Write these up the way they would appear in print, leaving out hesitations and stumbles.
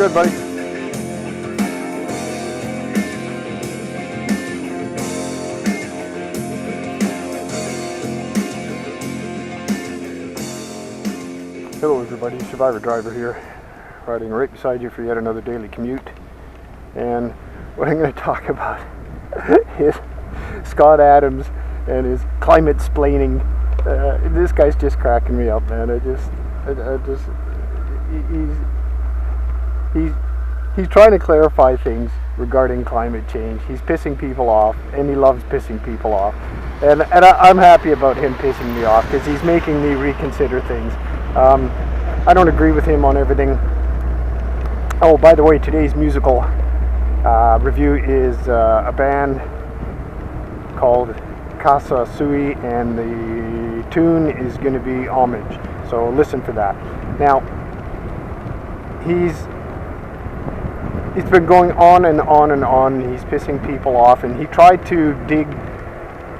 Good, buddy. Hello everybody, Survivor Driver here, riding right beside you for yet another daily commute. And what I'm going to talk about is Scott Adams and his Climatesplaining. This guy's just cracking me up, man. He's trying to clarify things regarding climate change. He's pissing people off, and he loves pissing people off. And I'm happy about him pissing me off because he's making me reconsider things. I don't agree with him on everything. Oh, by the way, today's musical review is a band called Casa Sui, and the tune is going to be Homage. So listen for that. Now, he's been going on and on and on. He's pissing people off, and he tried to dig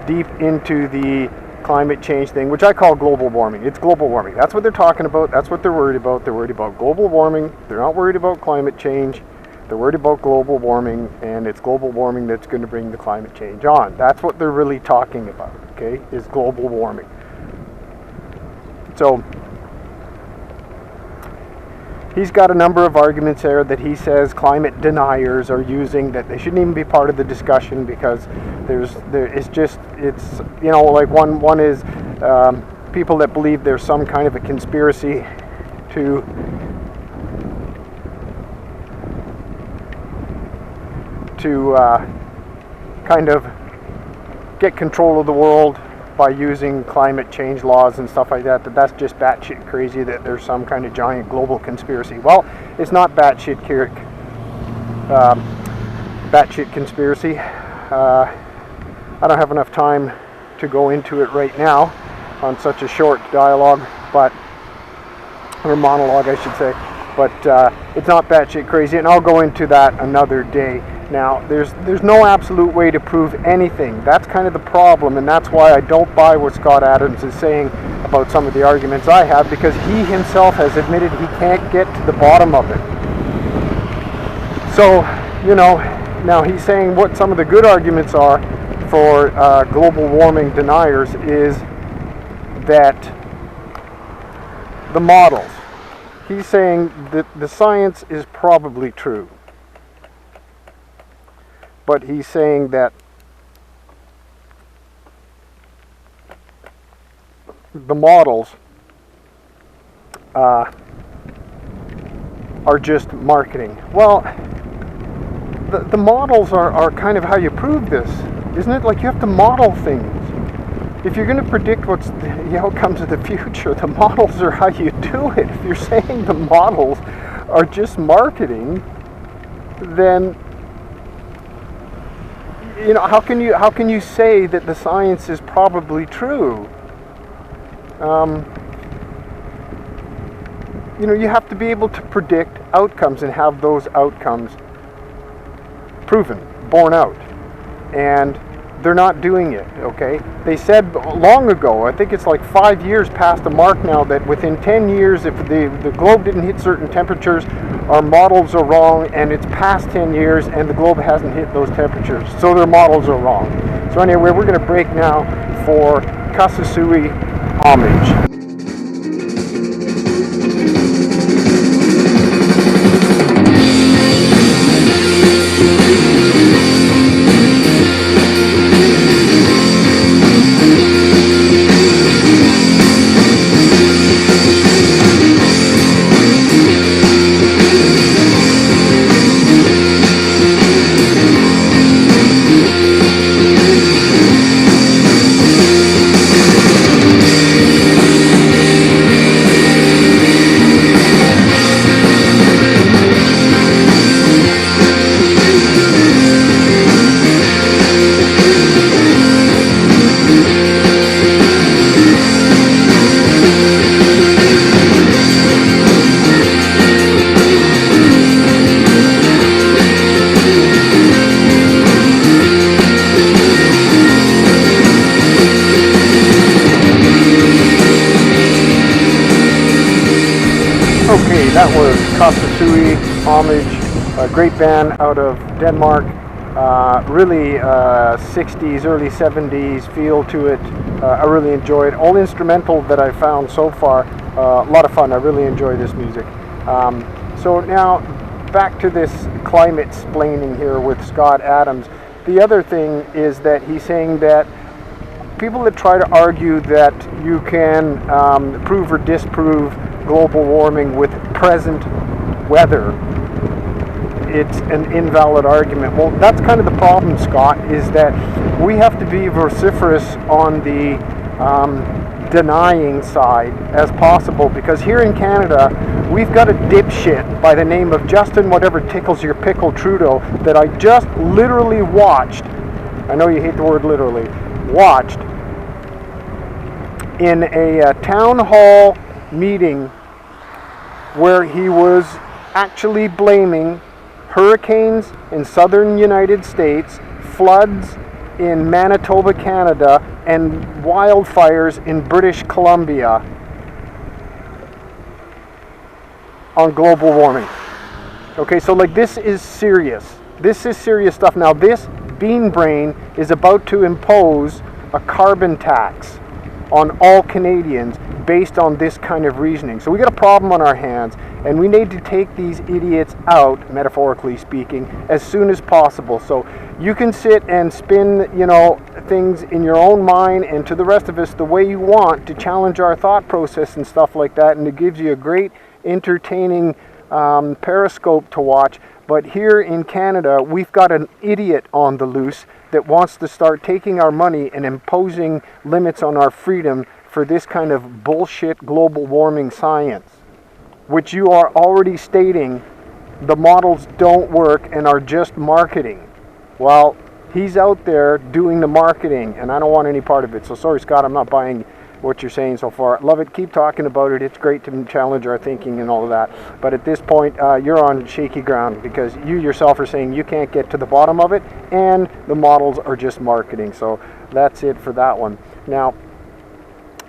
deep into the climate change thing, which I call global warming. It's global warming. That's what they're talking about. That's what they're worried about. They're worried about global warming. They're not worried about climate change. They're worried about global warming, and it's global warming that's going to bring the climate change on. That's what they're really talking about, okay, is global warming. So he's got a number of arguments there that he says climate deniers are using, that they shouldn't even be part of the discussion because it's you know, like one is people that believe there's some kind of a conspiracy to kind of get control of the world by using climate change laws and stuff like that. That's just batshit crazy, that there's some kind of giant global conspiracy. Well, it's not batshit conspiracy. I don't have enough time to go into it right now on such a short dialogue, or monologue, I should say. But it's not batshit crazy, and I'll go into that another day. Now, there's no absolute way to prove anything. That's kind of the problem, and that's why I don't buy what Scott Adams is saying about some of the arguments I have, because he himself has admitted he can't get to the bottom of it. So, you know, now he's saying what some of the good arguments are for global warming deniers is that the models. He's saying that the science is probably true. But he's saying that the models are just marketing. Well, the models are kind of how you prove this, isn't it? Like, you have to model things. If you're going to predict what's the outcomes of the future, the models are how you do it. If you're saying the models are just marketing, then, you know, how can you say that the science is probably true? You know, you have to be able to predict outcomes and have those outcomes proven, borne out, and they're not doing it. Okay, they said long ago, I think it's like 5 years past the mark now, that within 10 years, if the globe didn't hit certain temperatures, our models are wrong, and it's past 10 years and the globe hasn't hit those temperatures, so their models are wrong. So anyway, we're going to break now for Casa Sui Homage. Okay, that was Casa Sui Homage, a great band out of Denmark. Really 60s, early 70s feel to it. I really enjoy it. All instrumental that I found so far. A lot of fun. I really enjoy this music. So now back to this Climatesplaining here with Scott Adams. The other thing is that he's saying that people that try to argue that you can prove or disprove global warming with present weather, it's an invalid argument. Well, that's kind of the problem, Scott, is that we have to be vociferous on the denying side as possible, because here in Canada we've got a dipshit by the name of Justin whatever tickles your pickle Trudeau that I just literally watched. I know you hate the word literally. Watched in a town hall meeting where he was actually blaming hurricanes in southern United States, floods in Manitoba, Canada, and wildfires in British Columbia on global warming. Okay, so like this is serious. This is serious stuff. Now this bean brain is about to impose a carbon tax on all Canadians based on this kind of reasoning. So we got a problem on our hands, and we need to take these idiots out, metaphorically speaking, as soon as possible. So you can sit and spin, things in your own mind and to the rest of us the way you want to challenge our thought process and stuff like that, and it gives you a great entertaining periscope to watch. But here in Canada, we've got an idiot on the loose that wants to start taking our money and imposing limits on our freedom for this kind of bullshit global warming science, which you are already stating the models don't work and are just marketing. Well, he's out there doing the marketing, and I don't want any part of it. So sorry, Scott, I'm not buying what you're saying so far. Love it. Keep talking about it. It's great to challenge our thinking and all of that. But at this point, you're on shaky ground, because you yourself are saying you can't get to the bottom of it, and the models are just marketing. So that's it for that one. Now,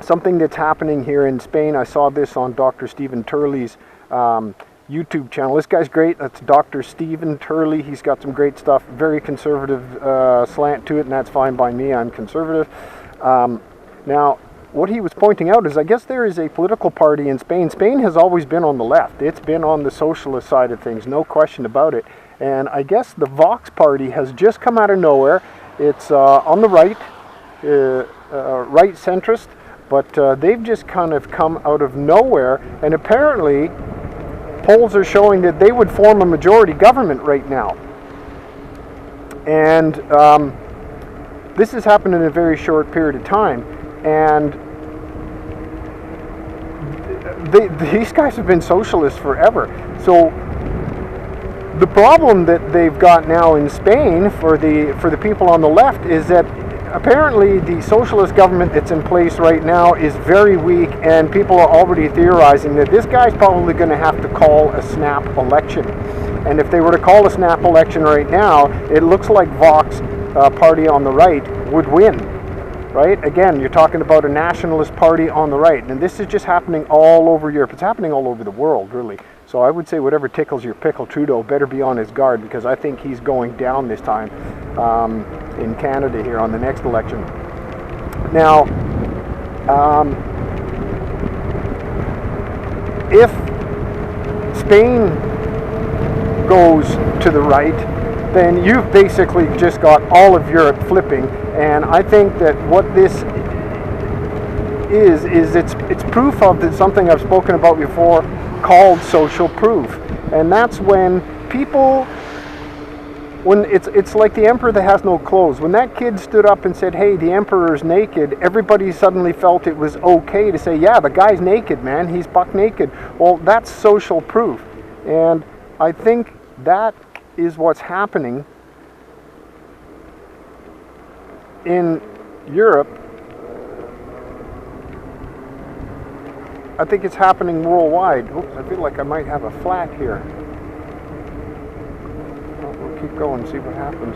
something that's happening here in Spain, I saw this on Dr. Stephen Turley's YouTube channel. This guy's great. That's Dr. Stephen Turley. He's got some great stuff. Very conservative slant to it, and that's fine by me. I'm conservative. Now, what he was pointing out is, I guess there is a political party in Spain. Spain has always been on the left. It's been on the socialist side of things, no question about it. And I guess the Vox party has just come out of nowhere. It's on the right, right centrist, but they've just kind of come out of nowhere. And apparently, polls are showing that they would form a majority government right now. And this has happened in a very short period of time. And these guys have been socialists forever. So the problem that they've got now in Spain for the people on the left is that apparently the socialist government that's in place right now is very weak, and people are already theorizing that this guy's probably going to have to call a snap election. And if they were to call a snap election right now, it looks like Vox party on the right would win. Right? Again, you're talking about a nationalist party on the right. And this is just happening all over Europe. It's happening all over the world, really. So I would say whatever tickles your pickle Trudeau better be on his guard, because I think he's going down this time in Canada here on the next election. Now, if Spain goes to the right, then you've basically just got all of Europe flipping. And I think that what this is it's proof of something I've spoken about before called social proof. And that's when people, when it's like the emperor that has no clothes. When that kid stood up and said, hey, the emperor's naked, everybody suddenly felt it was okay to say, yeah, the guy's naked, man, he's buck naked. Well, that's social proof. And I think that is what's happening in Europe. I think it's happening worldwide. Oops, I feel like I might have a flat here. Well, we'll keep going and see what happens.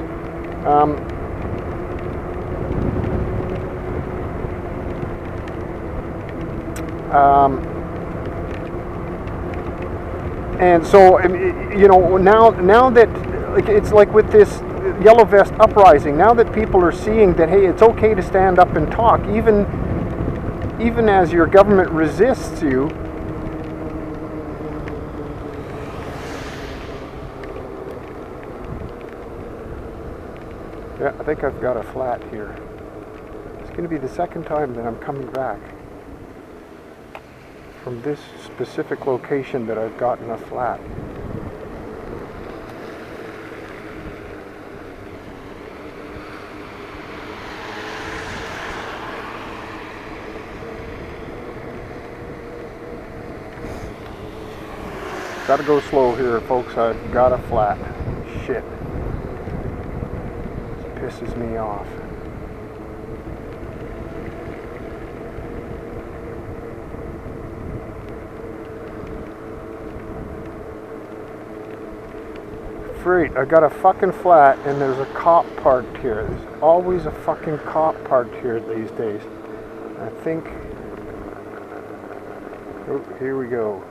And so, you know, now that, like, it's like with this yellow vest uprising, now that people are seeing that, hey, it's okay to stand up and talk, even as your government resists you. Yeah, I think I've got a flat here. It's going to be the second time that I'm coming back from this specific location that I've gotten a flat. Gotta go slow here, folks. I've got a flat. Shit. This pisses me off. Great, I got a fucking flat and there's a cop parked here. There's always a fucking cop parked here these days. I think... Oh, here we go.